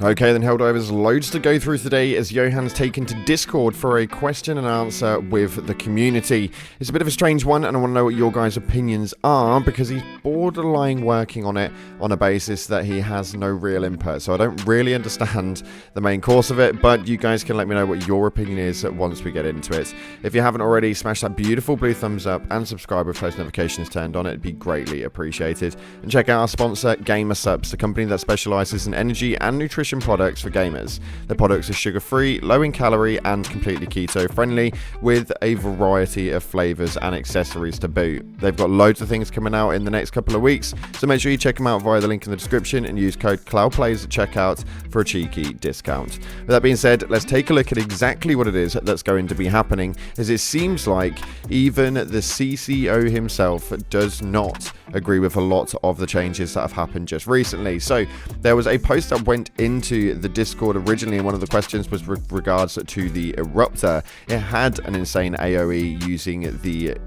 Okay then, Helldivers, loads to go through today as Johan's taken to Discord for a question and answer with the community. It's a bit of a strange one, and I want to know what your guys' opinions are, because he's borderline working on it on a basis that he has no real input. So I don't really understand the main course of it, but you guys can let me know what your opinion is once we get into it. If you haven't already, smash that beautiful blue thumbs up and subscribe with post notifications turned on. It'd be greatly appreciated. And check out our sponsor, GamerSupps, the company that specializes in energy and nutrition products for gamers. Their products are sugar-free, low in calorie, and completely keto-friendly, with a variety of flavors and accessories to boot. They've got loads of things coming out in the next couple of weeks, so make sure you check them out via the link in the description and use code CloudPlays at checkout for a cheeky discount. With that being said, let's take a look at exactly what it is that's going to be happening, as it seems like even the CCO himself does not agree with a lot of the changes that have happened just recently. So there was a post that went into the Discord originally, and one of the questions was with regards to the Eruptor. It had an insane AoE using the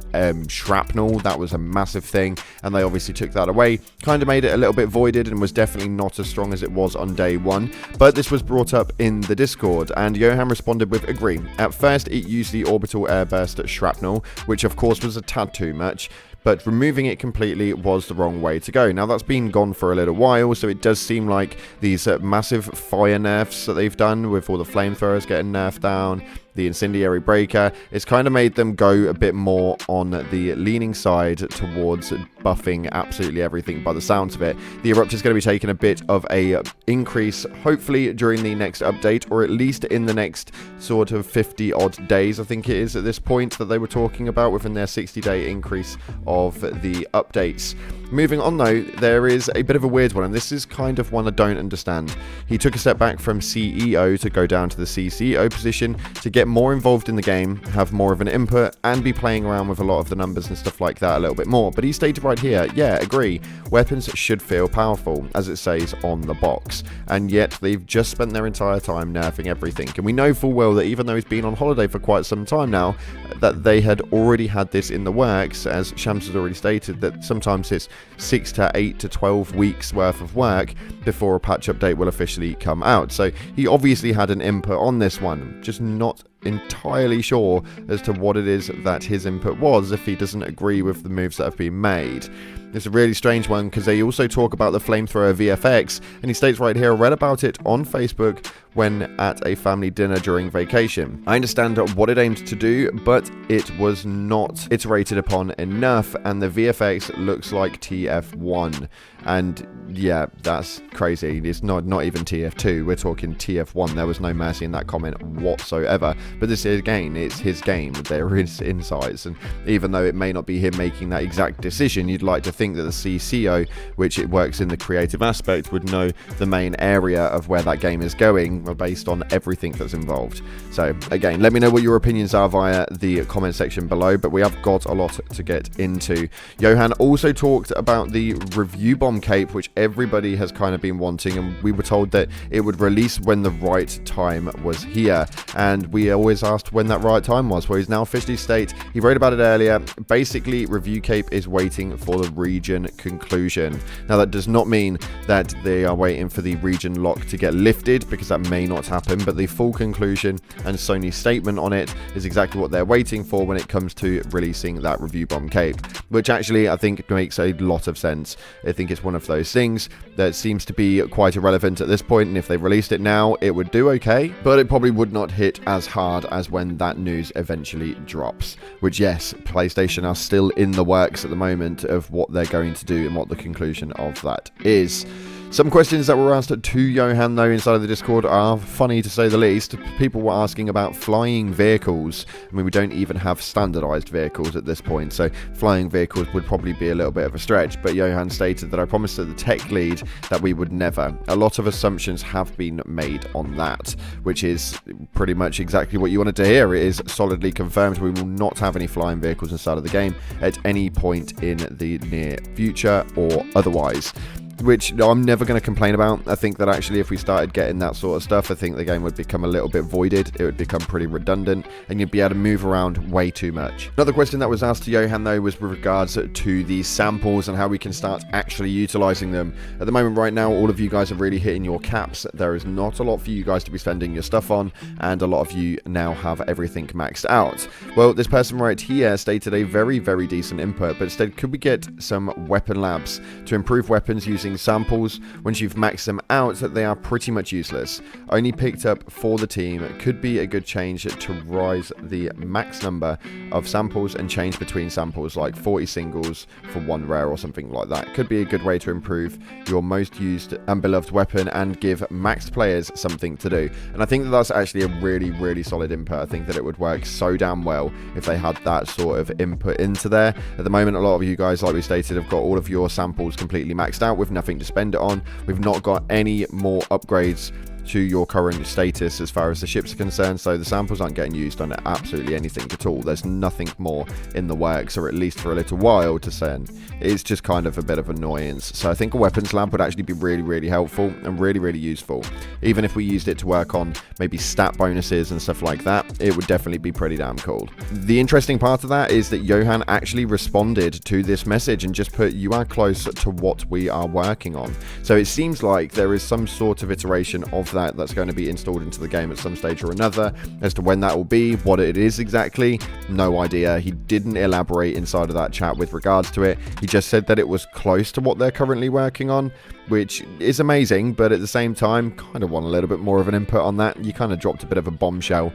shrapnel. That was a massive thing, and they obviously took that away, kind of made it a little bit voided, and was definitely not as strong as it was on day one. But this was brought up in the Discord, and Johan responded with agree. At first it used the orbital airburst shrapnel, which of course was a tad too much, but removing it completely was the wrong way to go. Now, that's been gone for a little while, so it does seem like these massive fire nerfs that they've done with all the flamethrowers getting nerfed down, the incendiary breaker, it's kind of made them go a bit more on the leaning side towards buffing absolutely everything by the sounds of it. The Eruptor is going to be taking a bit of a increase, hopefully during the next update, or at least in the next sort of 50 odd days, I think it is at this point, that they were talking about within their 60-day increase of the updates. Moving on though, there is a bit of a weird one, and this is kind of one I don't understand. He took a step back from CEO to go down to the CCO position to get more involved in the game, have more of an input, and be playing around with a lot of the numbers and stuff like that a little bit more. But he stated right here, yeah, agree, weapons should feel powerful, as it says on the box, and yet they've just spent their entire time nerfing everything. And we know full well that even though he's been on holiday for quite some time now, that they had already had this in the works, as Shams has already stated, that sometimes it's 6 to 8 to 12 weeks worth of work before a patch update will officially come out. So he obviously had an input on this one, just not entirely sure as to what it is that his input was if he doesn't agree with the moves that have been made. It's a really strange one, because they also talk about the flamethrower VFX, and he states right here, I read about it on Facebook when at a family dinner during vacation. I understand what it aimed to do, but it was not iterated upon enough, and the VFX looks like TF1. And yeah, that's crazy. It's not even TF2, we're talking TF1. There was no mercy in that comment whatsoever. But this is, again, it's his game, there is insights, and even though it may not be him making that exact decision, you'd like to think that the CCO, which it works in the creative aspect, would know the main area of where that game is going based on everything that's involved. So again, let me know what your opinions are via the comment section below, but we have got a lot to get into. Johan also talked about the review bomb cape, which everybody has kind of been wanting, and we were told that it would release when the right time was here, and we always asked when that right time was. Well, he's now officially stated, he wrote about it earlier, basically review cape is waiting for the region conclusion. Now that does not mean that they are waiting for the region lock to get lifted, because that may not happen, but the full conclusion and Sony's statement on it is exactly what they're waiting for when it comes to releasing that review bomb cape, which actually I think makes a lot of sense. I think it's one of those things that seems to be quite irrelevant at this point, and if they released it now, it would do okay, but it probably would not hit as hard as when that news eventually drops, which, yes, PlayStation are still in the works at the moment of what they're going to do and what the conclusion of that is. Some questions that were asked to Johan, though, inside of the Discord are funny, to say the least. People were asking about flying vehicles. I mean, we don't even have standardized vehicles at this point, so flying vehicles would probably be a little bit of a stretch. But Johan stated that I promised to the tech lead that we would never. A lot of assumptions have been made on that, which is pretty much exactly what you wanted to hear. It is solidly confirmed we will not have any flying vehicles inside of the game at any point in the near future or otherwise. which I'm never going to complain about. I think that actually if we started getting that sort of stuff, I think the game would become a little bit voided. It would become pretty redundant, and you'd be able to move around way too much. Another question that was asked to Johan, though, was with regards to the samples and how we can start actually utilizing them. At the moment right now, all of you guys are really hitting your caps. There is not a lot for you guys to be spending your stuff on, and a lot of you now have everything maxed out. Well, this person right here stated a very, very decent input, but instead, could we get some weapon labs to improve weapons using samples? Once you've maxed them out, they are pretty much useless. Only picked up for the team. Could be a good change to rise the max number of samples and change between samples, like 40 singles for 1 rare or something like that. Could be a good way to improve your most used and beloved weapon and give maxed players something to do. And I think that that's actually a really, really solid input. I think that it would work so damn well if they had that sort of input into there. At the moment, a lot of you guys, like we stated, have got all of your samples completely maxed out with nothing to spend it on. We've not got any more upgrades to your current status as far as the ships are concerned, so the samples aren't getting used on absolutely anything at all. There's nothing more in the works, or at least for a little while, to send. It's just kind of a bit of annoyance. So I think a weapons lab would actually be really, really helpful and really, really useful. Even if we used it to work on maybe stat bonuses and stuff like that, it would definitely be pretty damn cool. The interesting part of that is that Johan actually responded to this message and just put, "You are close to what we are working on." So it seems like there is some sort of iteration of that's going to be installed into the game at some stage or another. As to when that will be, what it is exactly, no idea. He didn't elaborate inside of that chat with regards to it. He just said that it was close to what they're currently working on, which is amazing, but at the same time, kind of want a little bit more of an input on that. You kind of dropped a bit of a bombshell,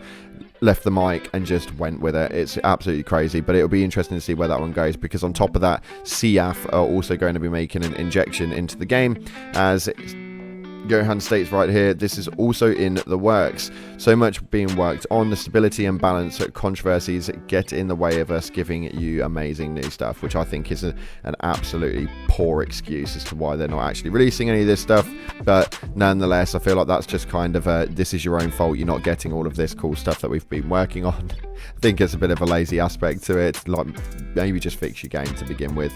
left the mic and just went with it. It's absolutely crazy, but it'll be interesting to see where that one goes, because on top of that, CAF are also going to be making an injection into the game, as Johan states right here, this is also in the works. So much being worked on. The stability and balance controversies get in the way of us giving you amazing new stuff, which I think is an absolutely poor excuse as to why they're not actually releasing any of this stuff. But nonetheless, I feel like that's just kind of a, this is your own fault. You're not getting all of this cool stuff that we've been working on. I think it's a bit of a lazy aspect to it. Like, maybe just fix your game to begin with.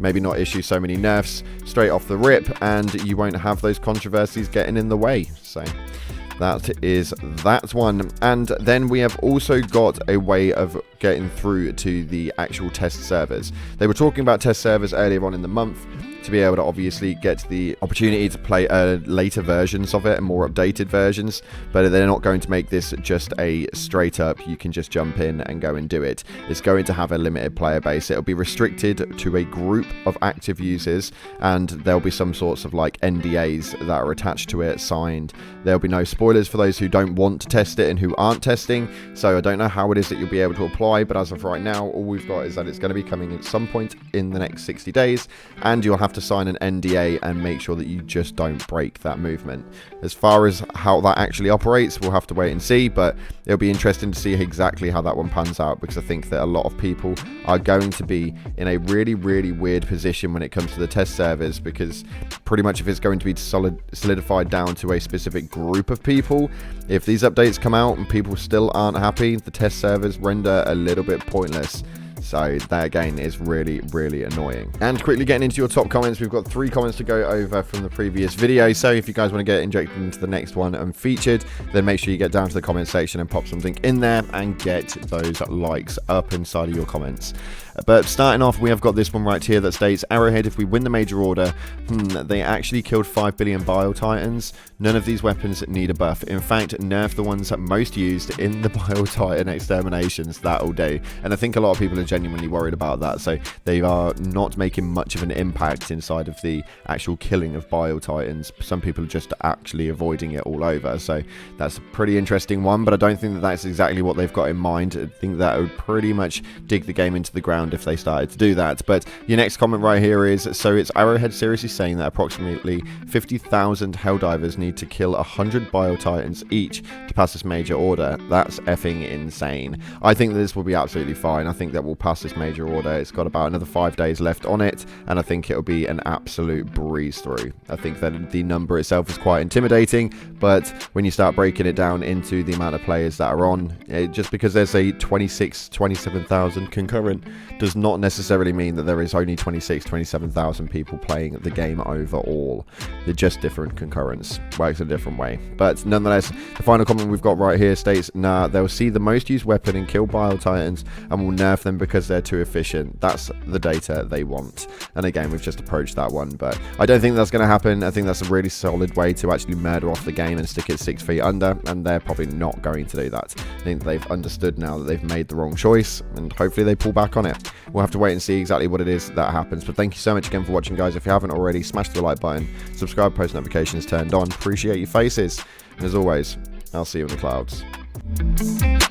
Maybe not issue so many nerfs straight off the rip, and you won't have those controversies getting in the way. So that is that one. And then we have also got a way of getting through to the actual test servers. They were talking about test servers earlier on in the month, to be able to obviously get the opportunity to play later versions of it and more updated versions, but they're not going to make this just a straight up, you can just jump in and go and do it. It's going to have a limited player base. It'll be restricted to a group of active users, and there'll be some sorts of like NDAs that are attached to it, signed. There'll be no spoilers for those who don't want to test it and who aren't testing, so I don't know how it is that you'll be able to apply, but as of right now, all we've got is that it's going to be coming at some point in the next 60 days, and you'll have to sign an NDA and make sure that you just don't break that movement. As far as how that actually operates, we'll have to wait and see, but it'll be interesting to see exactly how that one pans out, because I think that a lot of people are going to be in a really, really weird position when it comes to the test servers, because pretty much if it's going to be solidified down to a specific group of people, if these updates come out and people still aren't happy, the test servers render a little bit pointless. So that again is really, really annoying. And quickly getting into your top comments, we've got 3 comments to go over from the previous video. So if you guys want to get injected into the next one and featured, then make sure you get down to the comment section and pop something in there and get those likes up inside of your comments. But starting off, we have got this one right here that states, Arrowhead, if we win the major order, they actually killed 5 billion Bile Titans. None of these weapons need a buff. In fact, nerf the ones most used in the Bile Titan exterminations. That'll do. And I think a lot of people are genuinely worried about that. So they are not making much of an impact inside of the actual killing of Bile Titans. Some people are just actually avoiding it all over. So that's a pretty interesting one, but I don't think that that's exactly what they've got in mind. I think that would pretty much dig the game into the ground if they started to do that. But your next comment right here is, so it's Arrowhead seriously saying that approximately 50,000 Helldivers need need to kill 100 Bile Titans each to pass this major order. That's effing insane. I think that this will be absolutely fine. I think that we'll pass this major order. It's got about another 5 days left on it, and I think it'll be an absolute breeze through. I think that the number itself is quite intimidating, but when you start breaking it down into the amount of players that are on, just because there's a 27,000 concurrent does not necessarily mean that there is only 27,000 people playing the game overall. They're just different concurrents. Works a different way. But nonetheless, the final comment we've got right here states, nah, they'll see the most used weapon and kill Bile Titans and will nerf them because they're too efficient. That's the data they want. And again, we've just approached that one, but I don't think that's going to happen. I think that's a really solid way to actually murder off the game and stick it 6 feet under, and they're probably not going to do that. I think they've understood now that they've made the wrong choice, and hopefully they pull back on it. We'll have to wait and see exactly what it is that happens, but thank you so much again for watching, guys. If you haven't already, smash the like button, subscribe, post notifications turned on. Appreciate your faces, and as always, I'll see you in the clouds.